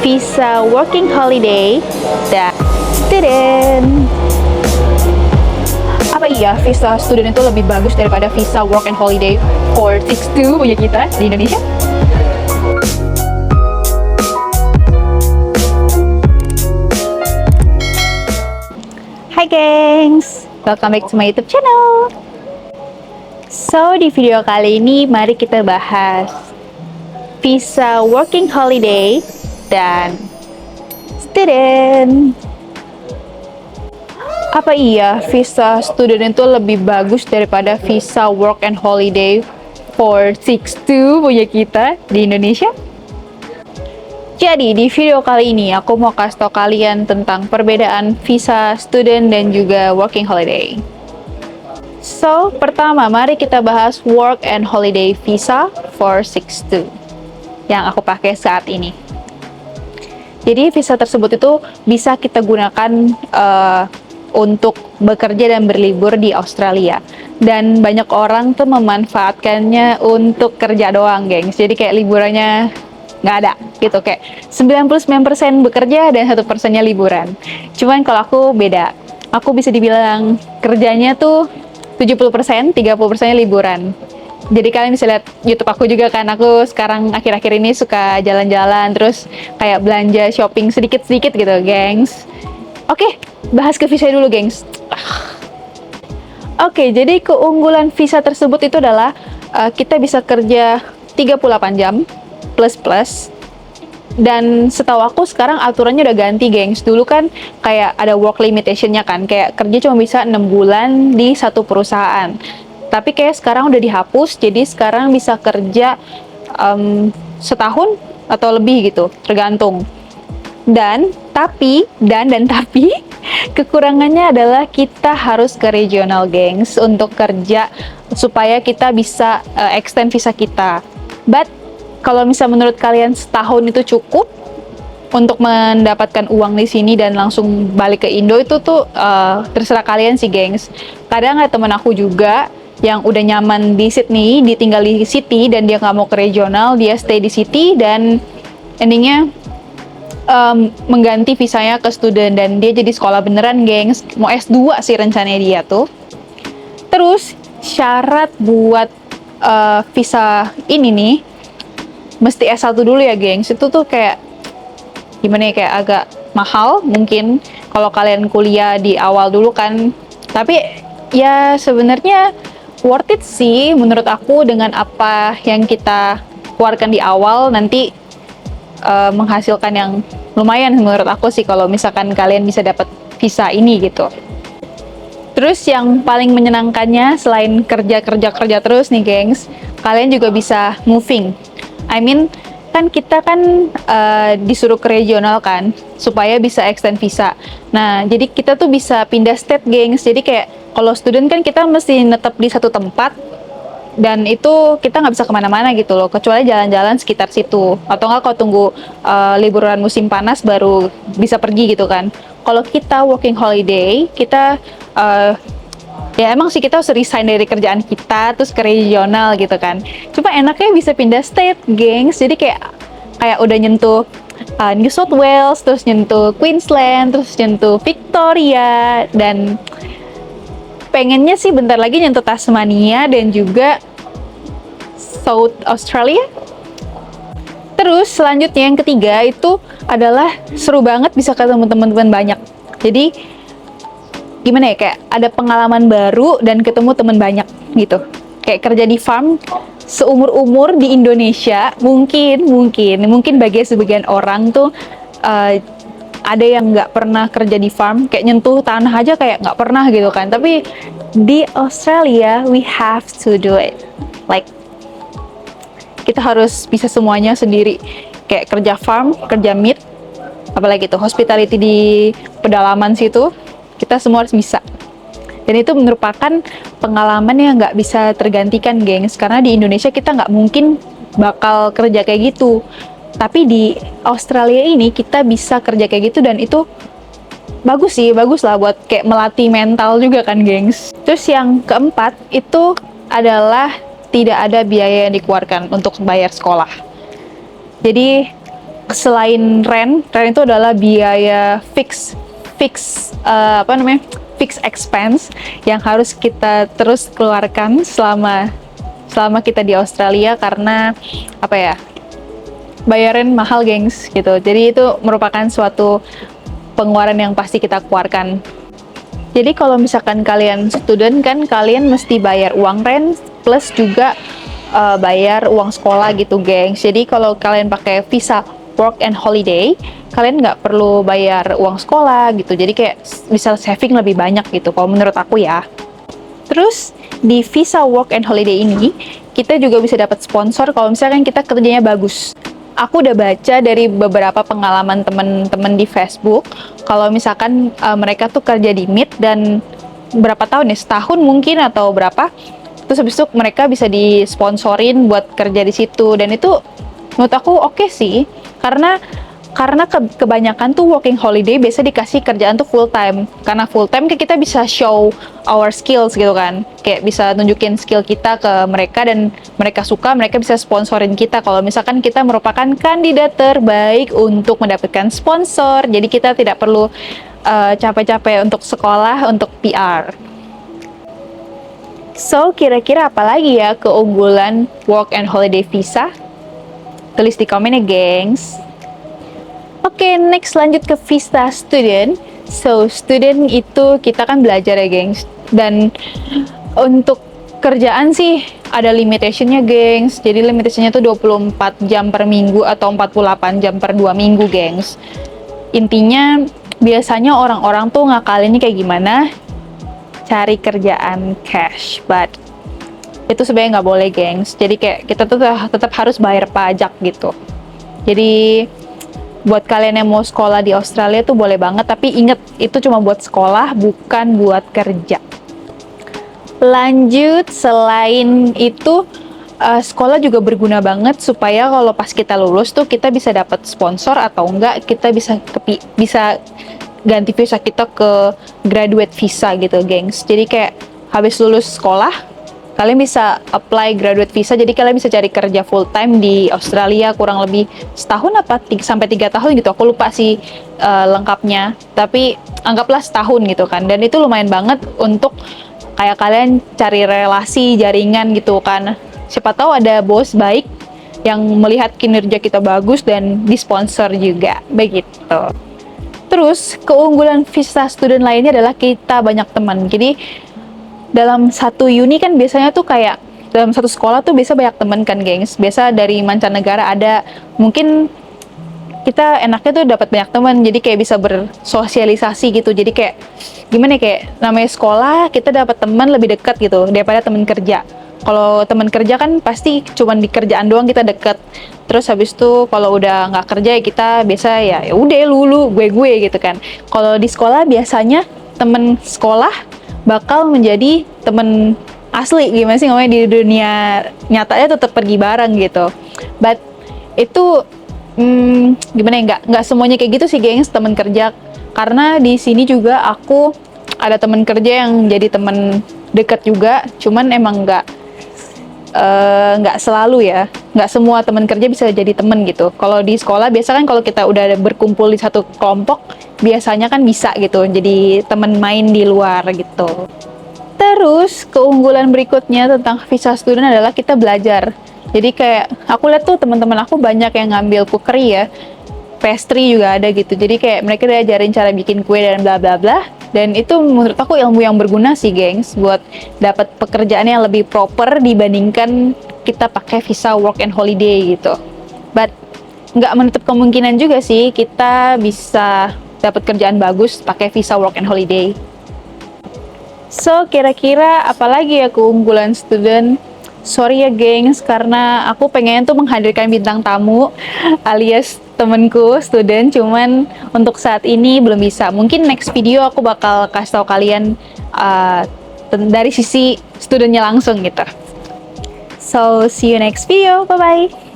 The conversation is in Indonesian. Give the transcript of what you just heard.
visa working holiday dan student. Apa iya visa student itu lebih bagus daripada visa work and holiday for 62 punya kita di Indonesia? Hai gengs, welcome back to my YouTube channel. So, di video kali ini mari kita bahas visa working holiday dan student. Apa iya visa student itu lebih bagus daripada visa work and holiday for 62 punya kita di Indonesia? Jadi, di video kali ini aku mau kasih tau kalian tentang perbedaan visa student dan juga working holiday. So, pertama mari kita bahas work and holiday visa for 62 yang aku pakai saat ini. Jadi, visa tersebut itu bisa kita gunakan untuk bekerja dan berlibur di Australia. Dan banyak orang tuh memanfaatkannya untuk kerja doang, gengs. Jadi kayak liburannya nggak ada gitu, kayak 99% bekerja dan 1%-nya liburan. Cuman kalau aku beda, aku bisa dibilang kerjanya tuh 70%, 30%-nya liburan. Jadi kalian bisa lihat YouTube aku juga kan, aku sekarang akhir-akhir ini suka jalan-jalan, terus kayak belanja shopping sedikit-sedikit gitu, gengs. Oke, bahas ke visa dulu, gengs. Oke, jadi keunggulan visa tersebut itu adalah kita bisa kerja 38 jam plus. Dan setahu aku sekarang aturannya udah ganti, gengs. Dulu kan kayak ada work limitation-nya kan, kayak kerja cuma bisa 6 bulan di satu perusahaan. Tapi kayak sekarang udah dihapus, jadi sekarang bisa kerja setahun atau lebih gitu, tergantung. Dan tapi kekurangannya adalah kita harus ke regional, gengs, untuk kerja supaya kita bisa extend visa kita. But kalau misal menurut kalian setahun itu cukup untuk mendapatkan uang di sini dan langsung balik ke Indo, itu tuh terserah kalian sih, gengs. Kadang ada temen aku juga yang udah nyaman di Sydney, dia tinggal di city dan dia nggak mau ke regional, dia stay di city dan endingnya mengganti visanya ke student dan dia jadi sekolah beneran, gengs. Mau S2 sih rencananya dia tuh. Terus syarat buat visa ini nih mesti S1 dulu ya, gengs. Itu tuh kayak gimana ya, kayak agak mahal mungkin kalau kalian kuliah di awal dulu kan. Tapi ya sebenarnya worth it sih menurut aku, dengan apa yang kita keluarkan di awal nanti menghasilkan yang lumayan menurut aku sih kalau misalkan kalian bisa dapat visa ini gitu. Terus yang paling menyenangkannya selain kerja terus nih, gengs, kalian juga bisa moving. I mean, kan kita kan disuruh ke regional kan supaya bisa extend visa. Nah, jadi kita tuh bisa pindah state, gengs. Jadi kayak kalau student kan kita mesti netap di satu tempat dan itu kita nggak bisa kemana-mana gitu loh, kecuali jalan-jalan sekitar situ, atau nggak kalau tunggu liburan musim panas baru bisa pergi gitu kan. Kalau kita working holiday, kita ya emang sih kita harus resign dari kerjaan kita terus ke regional gitu kan. Cuma enaknya bisa pindah state, gengs. Jadi kayak udah nyentuh New South Wales, terus nyentuh Queensland, terus nyentuh Victoria, dan pengennya sih bentar lagi nyentuh Tasmania dan juga South Australia. Terus selanjutnya yang ketiga itu adalah seru banget bisa ketemu teman-teman banyak. Jadi gimana ya, kayak ada pengalaman baru dan ketemu teman banyak gitu. Kayak kerja di farm seumur-umur di Indonesia mungkin bagi sebagian orang tuh ada yang nggak pernah kerja di farm, kayak nyentuh tanah aja kayak nggak pernah gitu kan. Tapi di Australia we have to do it, like kita harus bisa semuanya sendiri, kayak kerja farm, kerja meat, apalagi itu hospitality di pedalaman situ, kita semua harus bisa. Dan itu merupakan pengalaman yang nggak bisa tergantikan, gengs, karena di Indonesia kita nggak mungkin bakal kerja kayak gitu. Tapi di Australia ini kita bisa kerja kayak gitu dan itu bagus lah buat kayak melatih mental juga kan, gengs. Terus yang keempat itu adalah tidak ada biaya yang dikeluarkan untuk bayar sekolah. Jadi selain rent itu adalah biaya fix fix expense yang harus kita terus keluarkan selama kita di Australia, karena apa ya, bayaran mahal gengs gitu. Jadi itu merupakan suatu pengeluaran yang pasti kita keluarkan. Jadi kalau misalkan kalian student kan, kalian mesti bayar uang rent plus juga bayar uang sekolah gitu gengs. Jadi kalau kalian pakai visa work and holiday, kalian nggak perlu bayar uang sekolah gitu. Jadi kayak bisa saving lebih banyak gitu kalau menurut aku ya. Terus di visa work and holiday ini kita juga bisa dapat sponsor kalau misalkan kita kerjanya bagus. Aku udah baca dari beberapa pengalaman temen-temen di Facebook, kalau misalkan mereka tuh kerja di Meet dan berapa tahun ya, setahun mungkin atau berapa, terus habis itu mereka bisa disponsorin buat kerja di situ, dan itu menurut aku oke sih, karena kebanyakan tuh working holiday biasa dikasih kerjaan tuh full time. Karena full time kayak kita bisa show our skills gitu kan, kayak bisa nunjukin skill kita ke mereka dan mereka suka, mereka bisa sponsorin kita kalau misalkan kita merupakan kandidat terbaik untuk mendapatkan sponsor. Jadi kita tidak perlu capek-capek untuk sekolah untuk PR. So kira-kira apa lagi ya keunggulan work and holiday visa? Tulis di komen ya gengs. Oke, next lanjut ke visa student. So, student itu kita kan belajar ya, gengs. Dan untuk kerjaan sih ada limitationnya, gengs. Jadi limitationnya tuh 24 jam per minggu atau 48 jam per 2 minggu, gengs. Intinya, biasanya orang-orang tuh ngakalinnya kayak gimana? Cari kerjaan cash, but itu sebenarnya nggak boleh, gengs. Jadi kayak kita tuh tetap harus bayar pajak gitu. Jadi buat kalian yang mau sekolah di Australia tuh boleh banget, tapi inget itu cuma buat sekolah, bukan buat kerja. Lanjut, selain itu sekolah juga berguna banget supaya kalau pas kita lulus tuh kita bisa dapat sponsor atau enggak kita bisa ganti visa kita ke graduate visa gitu, gengs. Jadi kayak habis lulus sekolah kalian bisa apply graduate visa, jadi kalian bisa cari kerja full time di Australia kurang lebih setahun apa sampai 3 tahun gitu, aku lupa sih lengkapnya, tapi anggaplah setahun gitu kan. Dan itu lumayan banget untuk kayak kalian cari relasi, jaringan gitu kan, siapa tahu ada bos baik yang melihat kinerja kita bagus dan disponsor juga begitu. Terus keunggulan visa student lainnya adalah kita banyak teman. Jadi dalam satu uni kan biasanya tuh kayak dalam satu sekolah tuh biasa banyak temen kan, gengs. Biasa dari mancanegara ada, mungkin kita enaknya tuh dapat banyak teman, jadi kayak bisa bersosialisasi gitu. Jadi kayak gimana ya, kayak namanya sekolah kita dapat teman lebih dekat gitu daripada teman kerja. Kalau teman kerja kan pasti cuman di kerjaan doang kita deket. Terus habis itu kalau udah nggak kerja ya kita biasa ya udah lu gue gitu kan. Kalau di sekolah biasanya temen sekolah bakal menjadi temen asli, gimana sih ngomongnya, di dunia nyatanya tetap pergi bareng gitu. But itu gimana ya, nggak semuanya kayak gitu sih, gengs, temen kerja. Karena di sini juga aku ada temen kerja yang jadi temen deket juga, cuman emang nggak selalu ya, nggak semua teman kerja bisa jadi temen gitu. Kalau di sekolah biasa kan kalau kita udah berkumpul di satu kelompok biasanya kan bisa gitu jadi temen main di luar gitu. Terus keunggulan berikutnya tentang visa student adalah kita belajar. Jadi kayak aku lihat tuh teman-teman aku banyak yang ngambil cookery ya, pastry juga ada gitu. Jadi kayak mereka diajarin cara bikin kue dan bla bla bla. Dan itu menurut aku ilmu yang berguna sih, gengs, buat dapat pekerjaan yang lebih proper dibandingkan kita pakai visa work and holiday gitu. But nggak menutup kemungkinan juga sih kita bisa dapat kerjaan bagus pakai visa work and holiday. So kira-kira apalagi ya keunggulan student? Sorry ya gengs, karena aku pengen tuh menghadirkan bintang tamu alias temenku student, cuman untuk saat ini belum bisa. Mungkin next video aku bakal kasih tahu kalian dari sisi studentnya langsung gitu. So see you next video, bye bye.